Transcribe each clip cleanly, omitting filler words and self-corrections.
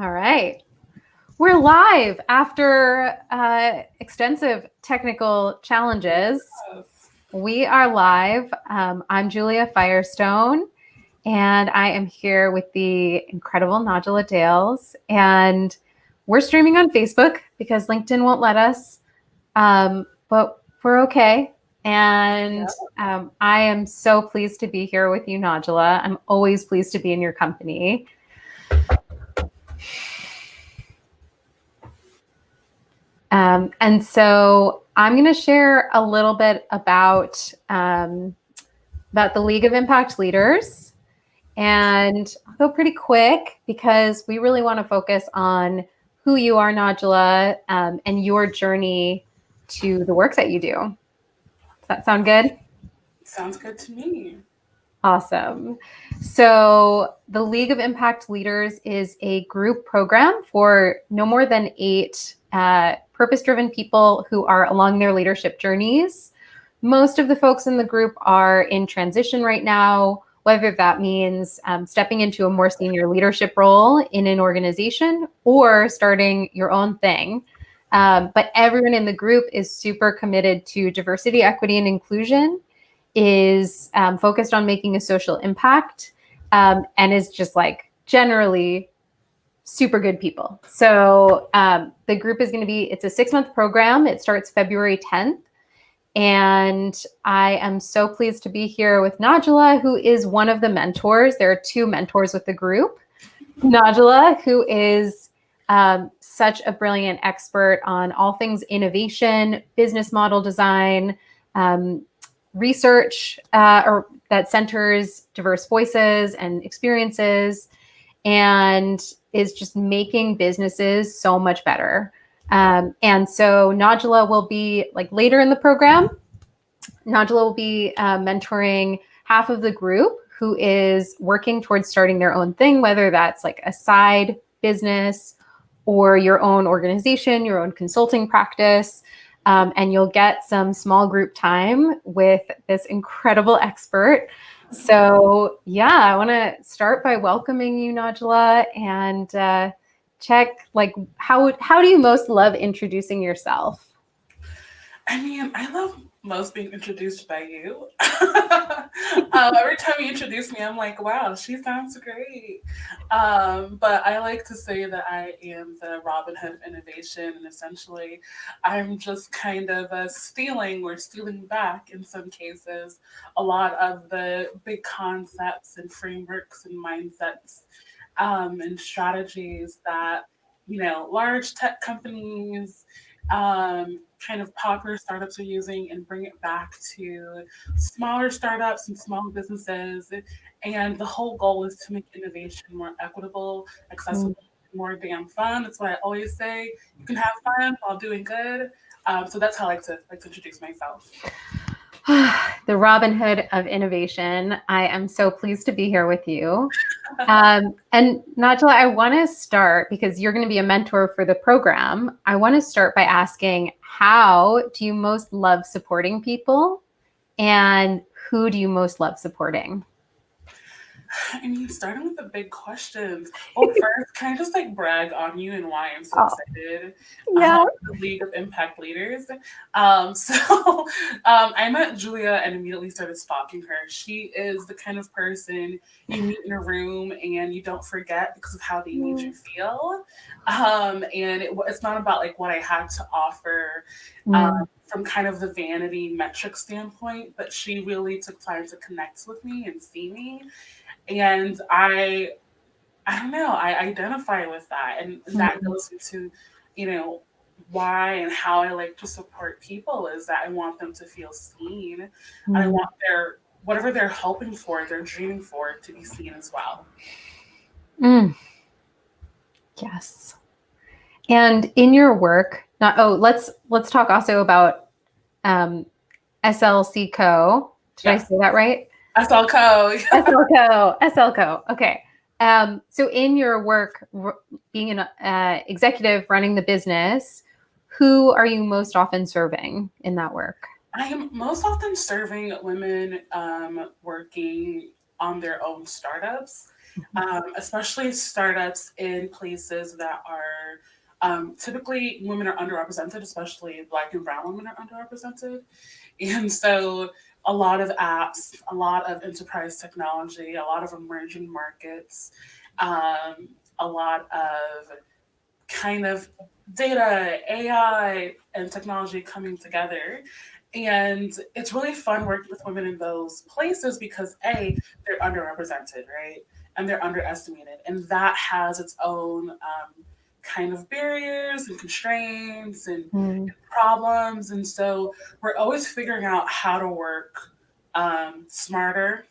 All right. We're live after extensive technical challenges. We are live. I'm Julia Firestone, and I am here with the incredible Nagela Dales. And we're streaming on Facebook because LinkedIn won't let us, but we're okay. And I am so pleased to be here with you, Nagela. I'm always pleased to be in your company. And so I'm going to share a little bit about the League of Impact Leaders. And I'll go pretty quick because we really want to focus on who you are, Nagela, and your journey to the work that you do. Does that sound good? Sounds good to me. Awesome. So the League of Impact Leaders is a group program for no more than 8 purpose-driven people who are along their leadership journeys. Most of the folks in the group are in transition right now, whether that means stepping into a more senior leadership role in an organization or starting your own thing. But everyone in the group is super committed to diversity, equity, and inclusion, is focused on making a social impact, and is just like generally super good people. So the group is going to be, it's a 6-month program. It starts February 10th. And I am so pleased to be here with Nagela, who is one of the mentors. There are 2 mentors with the group. Nagela, who is such a brilliant expert on all things innovation, business model design, research or that centers diverse voices and experiences, and is just making businesses so much better. And so Nagela will be like later in the program. Nagela will be mentoring half of the group who is working towards starting their own thing, whether that's like a side business or your own organization, your own consulting practice. And you'll get some small group time with this incredible expert. So yeah, I want to start by welcoming you, Nagela, and check like how do you most love introducing yourself? I mean, I love most being introduced by you. Every time you introduce me, I'm like, wow, she sounds great. But I like to say that I am the Robin Hood of innovation, and essentially, I'm just kind of stealing back in some cases a lot of the big concepts and frameworks and mindsets and strategies that large tech companies, kind of popular startups are using, and bring it back to smaller startups and small businesses. And the whole goal is to make innovation more equitable, accessible, more damn fun. That's what I always say. You can have fun while doing good. So that's how I like to introduce myself. The Robin Hood of innovation. I am so pleased to be here with you. And Nagela, I want to start, because you're going to be a mentor for the program. I want to start by asking, how do you most love supporting people, and who do you most love supporting? I mean, starting with the big questions. Well, first, can I just like brag on you and why I'm so excited? Yeah. The League of Impact Leaders. I met Julia and immediately started stalking her. She is the kind of person you meet in a room and you don't forget because of how they made you feel. And it's not about like what I had to offer. From kind of the vanity metric standpoint, but she really took time to connect with me and see me. And I don't know, I identify with that. And that goes into, why and how I like to support people, is that I want them to feel seen. And I want whatever they're hoping for, they're dreaming for, to be seen as well. Yes. And in your work, let's talk also about SLCo. Did I say that right? SLCo. SLCo. Okay. So in your work, being an executive running the business, who are you most often serving in that work? I am most often serving women working on their own startups. especially startups in places that are typically women are underrepresented, especially Black and Brown women are underrepresented. And so a lot of apps, a lot of enterprise technology, a lot of emerging markets, a lot of kind of data, AI, and technology coming together. And it's really fun working with women in those places because they're underrepresented, right? And they're underestimated. And that has its own kind of barriers and constraints and Mm. problems. And so we're always figuring out how to work smarter,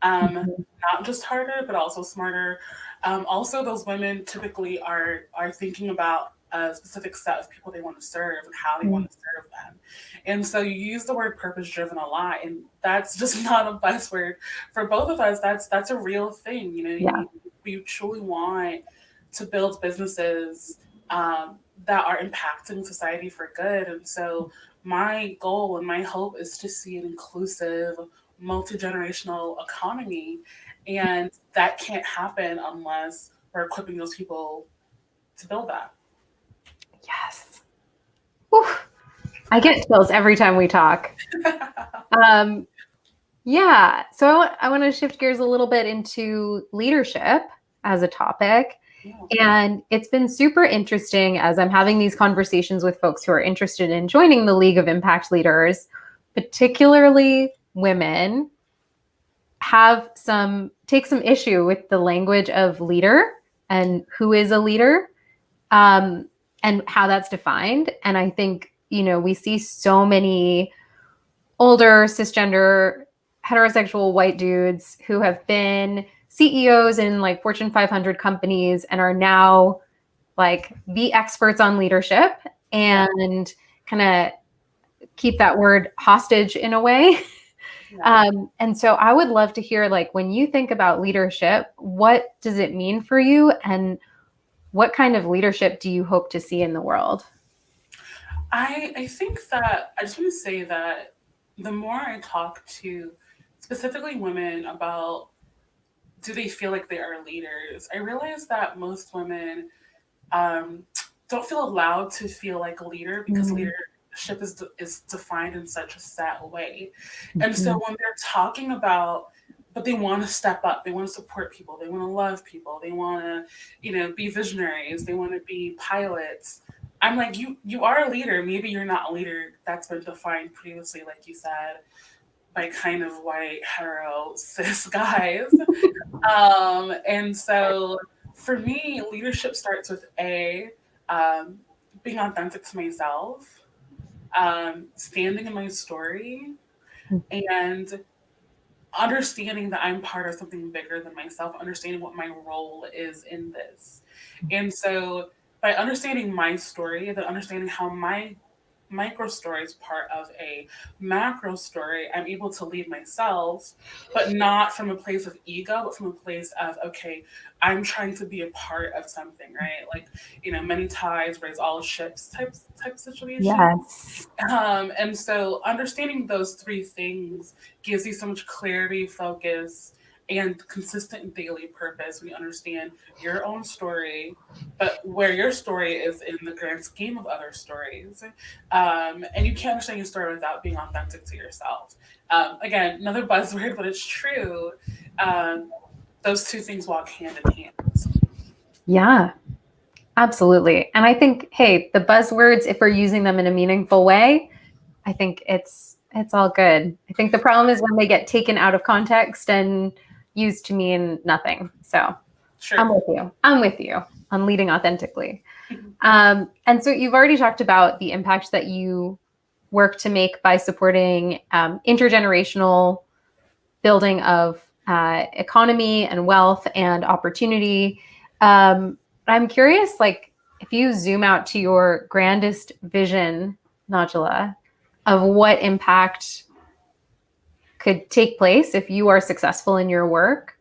Mhm. not just harder, but also smarter. Also, those women typically are thinking about a specific set of people they want to serve and how they want to serve them. And so you use the word purpose driven a lot, and that's just not a buzzword for both of us. That's a real thing. You know, Yeah. you truly want to build businesses that are impacting society for good. And so my goal and my hope is to see an inclusive, multi-generational economy, and that can't happen unless we're equipping those people to build that. Yes. Whew. I get chills every time we talk. Um, yeah. So I want to shift gears a little bit into leadership as a topic. Yeah. And it's been super interesting as I'm having these conversations with folks who are interested in joining the League of Impact Leaders, particularly women, take some issue with the language of leader and who is a leader, and how that's defined. And I think, we see so many older cisgender heterosexual white dudes who have been CEOs in like Fortune 500 companies and are now like the experts on leadership, Yeah. and kind of keep that word hostage in a way. Yeah. And so I would love to hear, like, when you think about leadership, what does it mean for you, and what kind of leadership do you hope to see in the world? I think that I just want to say that the more I talk to specifically women about do they feel like they are leaders, I realize that most women um, don't feel allowed to feel like a leader because Mm-hmm. leadership is defined in such a set way. And so when they're talking about, but they want to step up, they want to support people, they want to love people, they want to, be visionaries, they want to be pilots. I'm like, you are a leader. Maybe you're not a leader that's been defined previously, like you said, by kind of white hetero cis guys. And so for me, leadership starts with um, being authentic to myself, standing in my story, and understanding that I'm part of something bigger than myself, understanding what my role is in this. And so by understanding my story, then understanding how my micro story is part of a macro story, I'm able to lead myself, but not from a place of ego, but from a place of, okay, I'm trying to be a part of something, right? Like, many tides raise all ships type situation. Yes. And so understanding those three things gives you so much clarity, focus, and consistent daily purpose when you understand your own story, but where your story is in the grand scheme of other stories. And you can't understand your story without being authentic to yourself. Again, another buzzword, but it's true. Um, those two things walk hand in hand. Yeah, absolutely. And I think, hey, the buzzwords, if we're using them in a meaningful way, I think it's all good. I think the problem is when they get taken out of context and used to mean nothing. So I'm Sure. with you. I'm with you on leading authentically. And so you've already talked about the impact that you work to make by supporting intergenerational building of economy and wealth and opportunity. I'm curious, like, if you zoom out to your grandest vision, Nagela, of what impact could take place if you are successful in your work,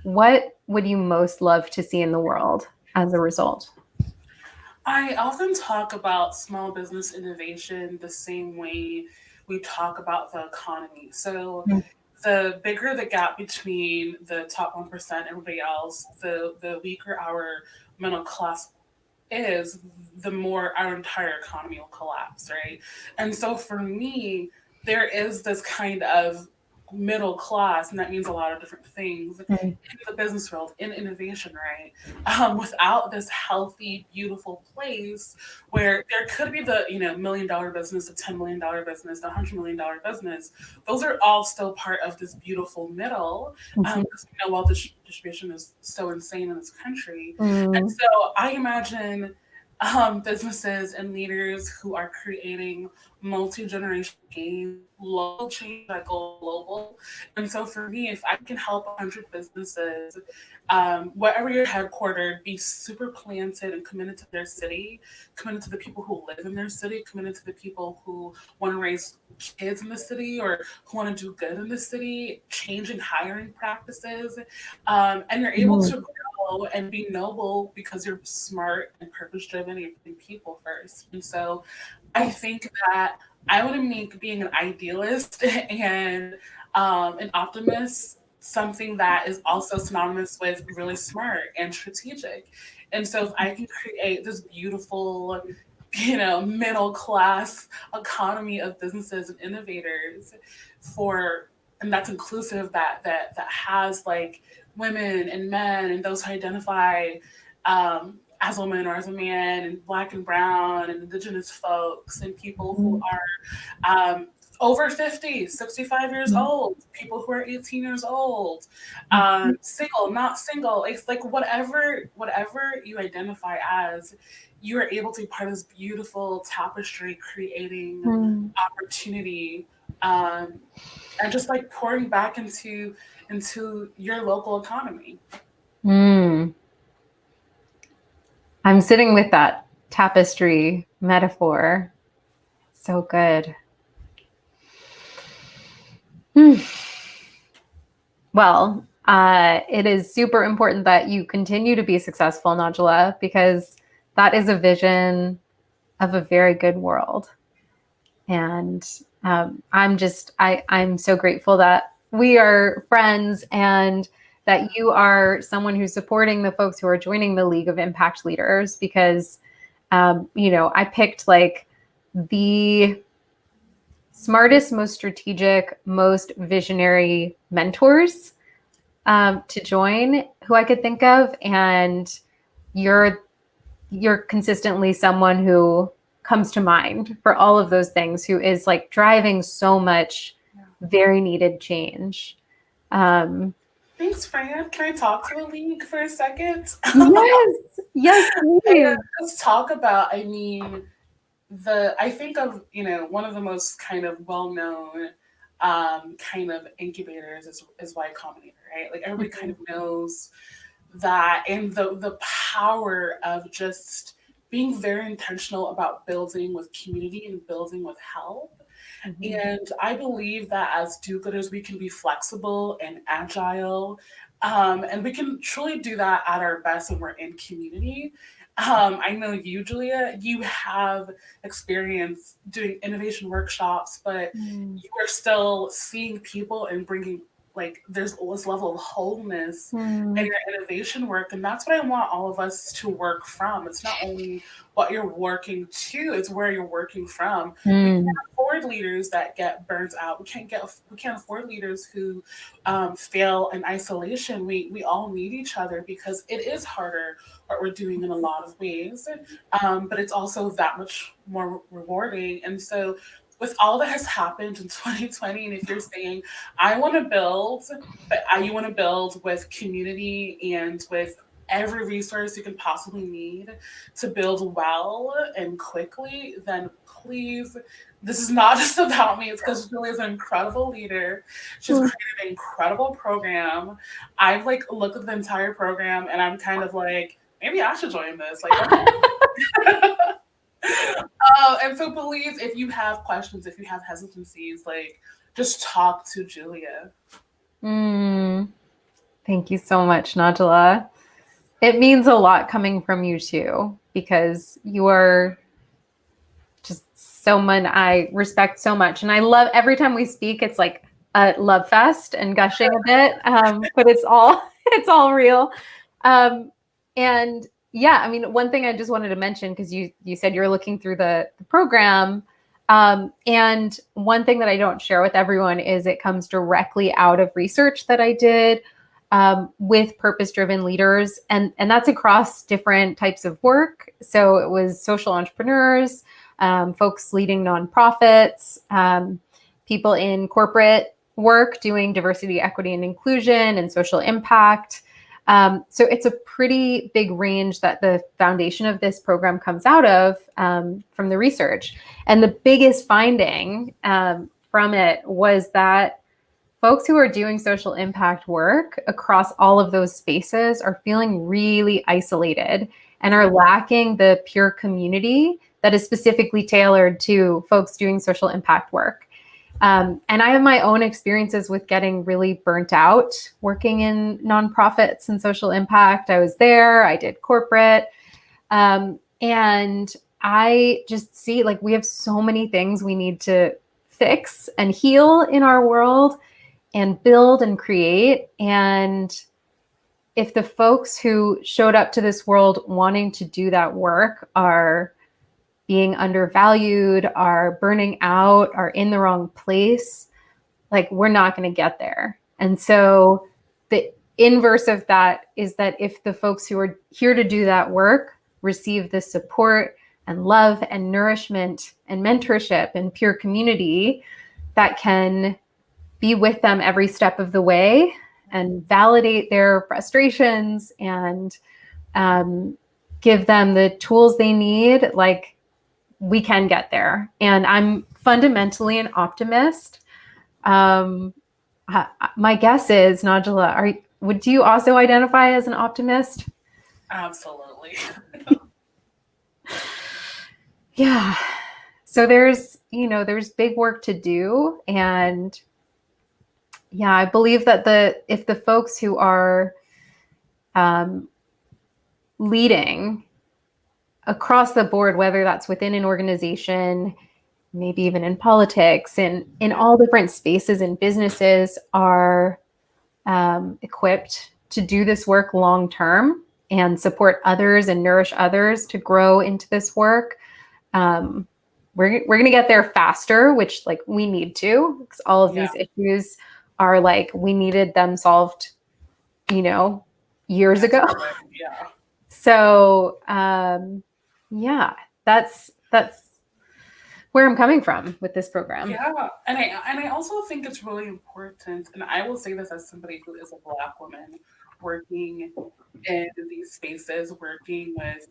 what would you most love to see in the world as a result? I often talk about small business innovation the same way we talk about the economy. So the bigger the gap between the top 1% and everybody else, the weaker our middle class is, the more our entire economy will collapse, right? And so for me, there is this kind of middle class, and that means a lot of different things in Mm. the business world, in innovation, right? Without this healthy, beautiful place where there could be the $1 million business, the $10 million business, the $100 million business, those are all still part of this beautiful middle. Mhm. Because we know wealth distribution is so insane in this country, and Mm. so I imagine businesses and leaders who are creating multi-generational gains, local change that go global. And so for me, if I can help 100 businesses, wherever you're headquartered, be super planted and committed to their city, committed to the people who live in their city, committed to the people who want to raise kids in the city or who want to do good in the city, changing hiring practices, and you're able Mm. to grow and be noble because you're smart and purpose driven and you're putting people first. And so I Yes. think that I would make being an idealist and an optimist something that is also synonymous with really smart and strategic. And so if I can create this beautiful, middle class economy of businesses and innovators for, and that's inclusive, that has like women and men and those who identify as a woman or as a man, and black and brown and indigenous folks and people who Mhm. are over 50, 65 years Mhm. old, people who are 18 years old, single, not single. It's like whatever you identify as, you are able to be part of this beautiful tapestry creating Mm. opportunity, um, and just like pouring back into your local economy. Mm. I'm sitting with that tapestry metaphor. So good. Hmm. Well, it is super important that you continue to be successful, Nagela, because that is a vision of a very good world. And I'm so grateful that we are friends and that you are someone who's supporting the folks who are joining the League of Impact Leaders because, I picked like the smartest, most strategic, most visionary mentors to join who I could think of. And you're you're consistently someone who comes to mind for all of those things, who is like driving so much Yeah. very needed change. Um, Thanks, Fran. Can I talk to the league for a second? yes, yes, I please. let's talk about. I mean, I think of one of the most kind of well known kind of incubators is Y Combinator, right? Like everybody kind Mhm. of knows that, and the power of just being very intentional about building with community and building with help. Mhm. And I believe that as do-gooders, we can be flexible and agile. And we can truly do that at our best when we're in community. I know you, Julia, you have experience doing innovation workshops, but Mm. you are still seeing people and bringing, like, there's this level of wholeness in Mm. your innovation work. And that's what I want all of us to work from. It's not only what you're working to, it's where you're working from. We can't Mm. afford leaders that get burnt out. We can't afford leaders who fail in isolation. We all need each other because it is harder what we're doing in a lot of ways, but it's also that much more rewarding. And so, with all that has happened in 2020, and if you're saying I want to build, but you want to build with community and with every resource you can possibly need to build well and quickly, then please, this is not just about me. It's because Julie is an incredible leader. She's Mm. created an incredible program. I've like looked at the entire program and I'm kind of like, maybe I should join this. Like, and so please, if you have questions, if you have hesitancies, like just talk to Julia. Mm. Thank you so much, Najla. It means a lot coming from you too, because you are just someone I respect so much. And I love every time we speak, it's like love fest and gushing a bit, but it's all it's all real. And yeah, I mean, one thing I just wanted to mention, because you said you're looking through the program, and one thing that I don't share with everyone is it comes directly out of research that I did with purpose-driven leaders, and that's across different types of work. So it was social entrepreneurs, folks leading nonprofits, people in corporate work doing diversity, equity, and inclusion and social impact. So it's a pretty big range that the foundation of this program comes out of from the research. And the biggest finding from it was that folks who are doing social impact work across all of those spaces are feeling really isolated and are lacking the peer community that is specifically tailored to folks doing social impact work. And I have my own experiences with getting really burnt out working in nonprofits and social impact. I was there, I did corporate. And I just see like we have so many things we need to fix and heal in our world and build and create. And if the folks who showed up to this world wanting to do that work are being undervalued, are burning out, are in the wrong place, like we're not going to get there. And so the inverse of that is that if the folks who are here to do that work receive the support and love and nourishment and mentorship and peer community that can be with them every step of the way and validate their frustrations and give them the tools they need, like we can get there. And I'm fundamentally an optimist. My guess is, Nagela, do you also identify as an optimist? Absolutely. Yeah. So there's big work to do. And yeah, I believe that if the folks who are leading across the board, whether that's within an organization, maybe even in politics, and in all different spaces and businesses, are equipped to do this work long term and support others and nourish others to grow into this work, we're going to get there faster, which like we need to, because all of these issues are like we needed them solved, years ago. Yeah. So yeah, that's where I'm coming from with this program. Yeah, and I also think it's really important, and I will say this as somebody who is a Black woman working in these spaces, working with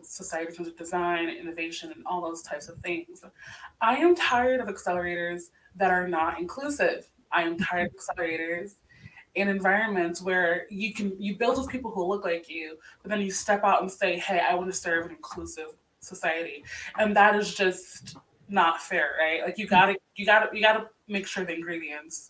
society in terms of design, innovation, and all those types of things. I am tired of accelerators that are not inclusive. I am tired of accelerators in environments where you build with people who look like you, but then you step out and say, "Hey, I want to serve an inclusive society," and that is just not fair, right? Like you gotta make sure the ingredients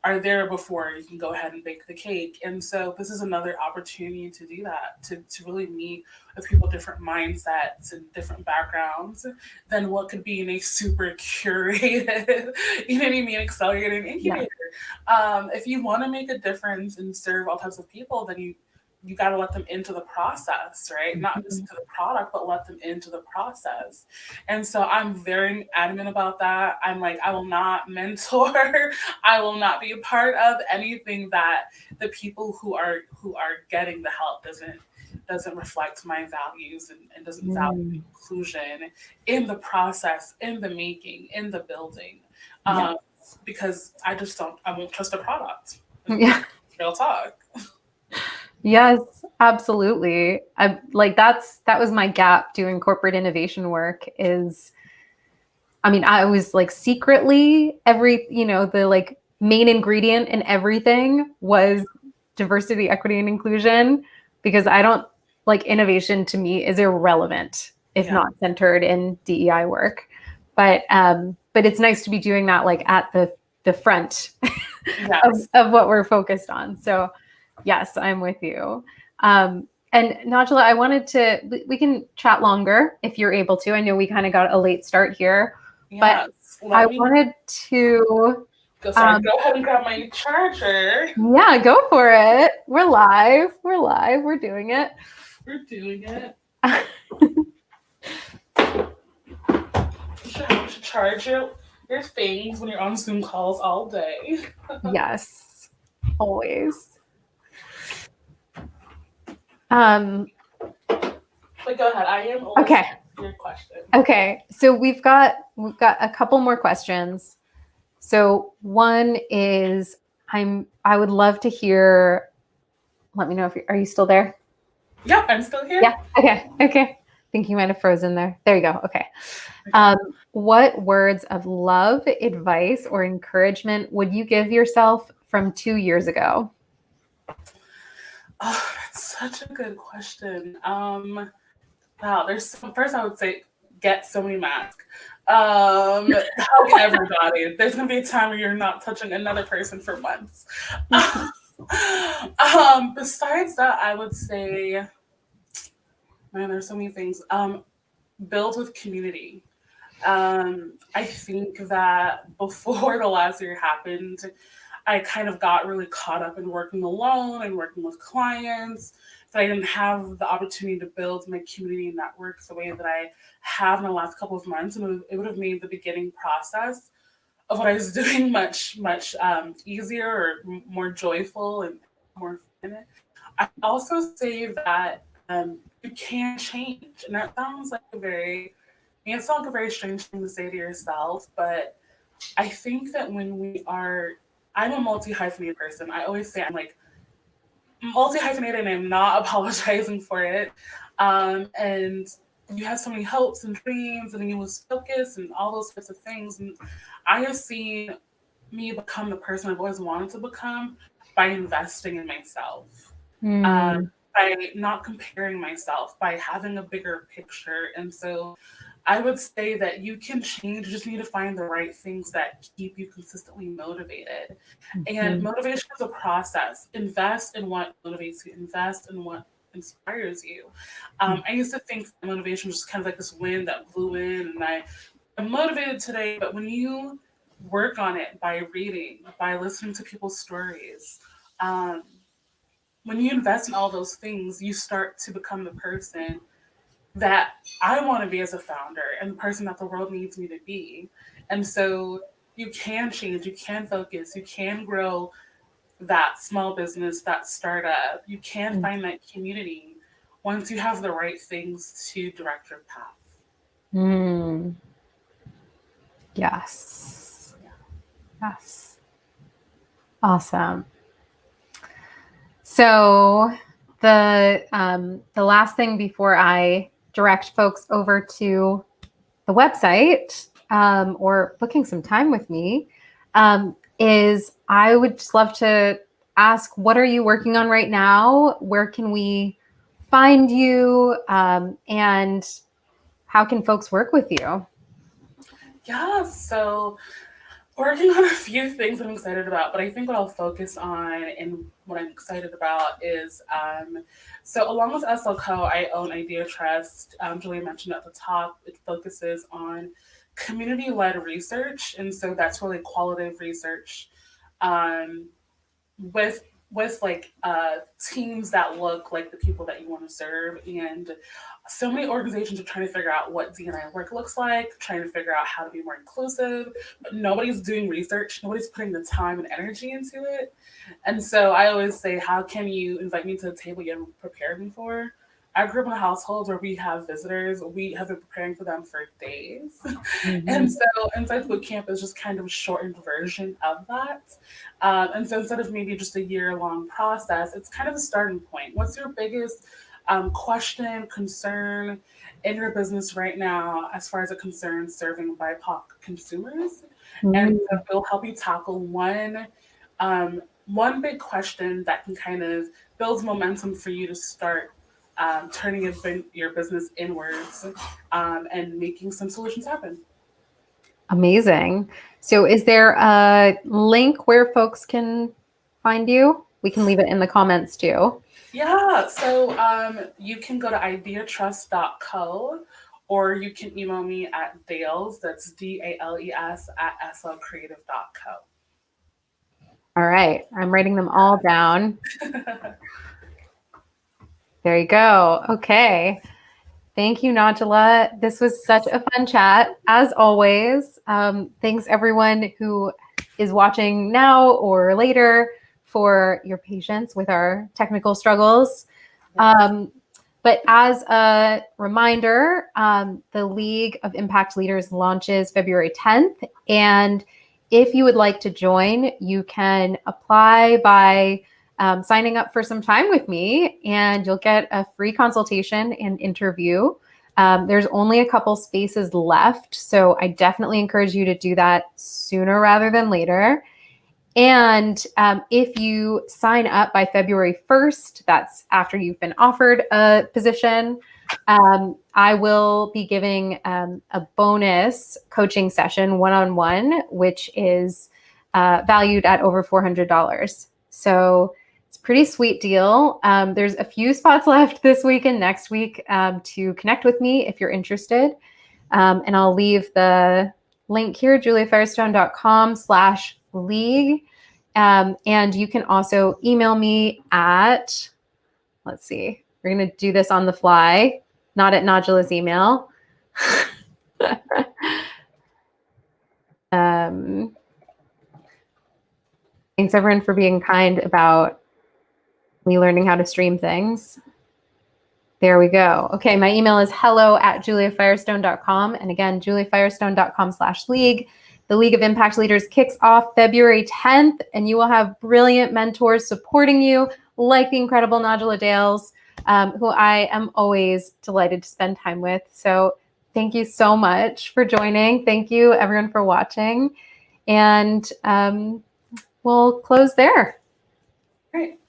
are there before you can go ahead and bake the cake. And so this is another opportunity to do that, to really meet with people with different mindsets and different backgrounds than what could be in a super curated, accelerated incubator. If you want to make a difference and serve all types of people, then you got to let them into the process, right? Not just into the product, but let them into the process. And so I'm very adamant about that. I'm like, I will not mentor. I will not be a part of anything that the people who are getting the help doesn't reflect my values and doesn't value inclusion in the process, in the making, in the building. Because I won't trust a product. Yeah. Real talk. Yes, absolutely. That was my gap doing corporate innovation work I was like secretly the like main ingredient in everything was diversity, equity, and inclusion, because I don't like innovation to me is irrelevant if not centered in DEI work. But it's nice to be doing that like at the front of what we're focused on. So yes, I'm with you. And Nagela, we can chat longer if you're able to. I know we kind of got a late start here, but I wanted to Go ahead and grab my charger. Yeah, go for it. We're live. We're doing it. We're doing it. You should charge your things when you're on Zoom calls all day. Yes, always. But go ahead. I am Okay. Your question. Okay. So we've got a couple more questions. So one is I would love to hear. Let me know if are you still there? Yep, I'm still here. Yeah. Okay. I think you might have frozen there. There you go. Okay. What words of love, advice, or encouragement would you give yourself from 2 years ago? Oh, that's such a good question. Wow, first I would say get so many masks. Hug everybody. There's gonna be a time where you're not touching another person for months. Besides that, I would say, man, there's so many things. Build with community. I think that before the last year happened, I kind of got really caught up in working alone and working with clients. So I didn't have the opportunity to build my community network the way that I have in the last couple of months. And it would have made the beginning process of what I was doing much easier or more joyful and more fun. I also say that you can change. And that sounds like it sounds like a very strange thing to say to yourself, but I think that I'm a multi hyphenated person. I always say I'm like multi hyphenated and I'm not apologizing for it. And you have so many hopes and dreams and you lose focus and all those types of things. And I have seen me become the person I've always wanted to become by investing in myself. By not comparing myself, by having a bigger picture. And so I would say that you can change, you just need to find the right things that keep you consistently motivated. And motivation is a process. Invest in what motivates you, invest in what inspires you. I used to think motivation was just kind of like this wind that blew in, and I'm motivated today, but when you work on it by reading, by listening to people's stories, um, when you invest in all those things, you start to become the person that I want to be as a founder and the person that the world needs me to be. And so you can change, you can focus, you can grow that small business, that startup. You can find that community once you have the right things to direct your path. Yes. Yes. Awesome. So the last thing before I direct folks over to the website or booking some time with me is I would just love to ask, what are you working on right now? Where can we find you? And how can folks work with you? Yeah, so working on a few things I'm excited about, but I think what I'll focus on and what I'm excited about is so along with SLCo, I own Idea Trust. Julia mentioned at the top, it focuses on community-led research, and so that's really qualitative research um, with like teams that look like the people that you want to serve. And so many organizations are trying to figure out what D&I work looks like, trying to figure out how to be more inclusive, but nobody's doing research, nobody's putting the time and energy into it. And so I always say, how can you invite me to the table you haven't prepared me for? I grew up in a household where we have visitors. We have been preparing for them for days. And so Inside Boot Camp is just kind of a shortened version of that. And so instead of maybe just a year-long process, it's kind of a starting point. What's your biggest question, concern in your business right now as far as it concerns serving BIPOC consumers? And so we'll help you tackle one big question that can kind of build momentum for you to start turning your business inwards and making some solutions happen. Amazing. So is there a link where folks can find you? We can leave it in the comments too. Yeah, so you can go to ideatrust.co or you can email me at Dales, that's Dales at slcreative.co. All right. I'm writing them all down. There you go. Okay. Thank you, Nagela. This was such a fun chat, as always. Thanks, everyone who is watching now or later, for your patience with our technical struggles. But as a reminder, the League of Impact Leaders launches February 10th. And if you would like to join, you can apply by signing up for some time with me, and you'll get a free consultation and interview. There's only a couple spaces left, so I definitely encourage you to do that sooner rather than later. And if you sign up by February 1st, that's after you've been offered a position, I will be giving a bonus coaching session one-on-one, which is valued at over $400. So it's a pretty sweet deal. There's a few spots left this week and next week to connect with me if you're interested. And I'll leave the link here, juliafirestone.com/league. And you can also email me at, let's see, we're going to do this on the fly, not at Nagela's email. Thanks everyone for being kind about me learning how to stream things. There we go. Okay, my email is hello@juliafirestone.com. And again, juliafirestone.com/league. The League of Impact Leaders kicks off February 10th, and you will have brilliant mentors supporting you, like the incredible Nagela Dales, who I am always delighted to spend time with. So thank you so much for joining. Thank you, everyone, for watching. And we'll close there. Great.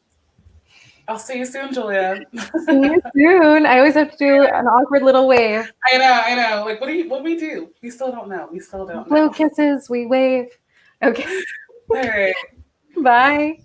I'll see you soon, Julia. See you soon. I always have to do an awkward little wave. I know. Like, what do we do? We still don't know. Blow kisses, we wave. Okay. All right. Bye.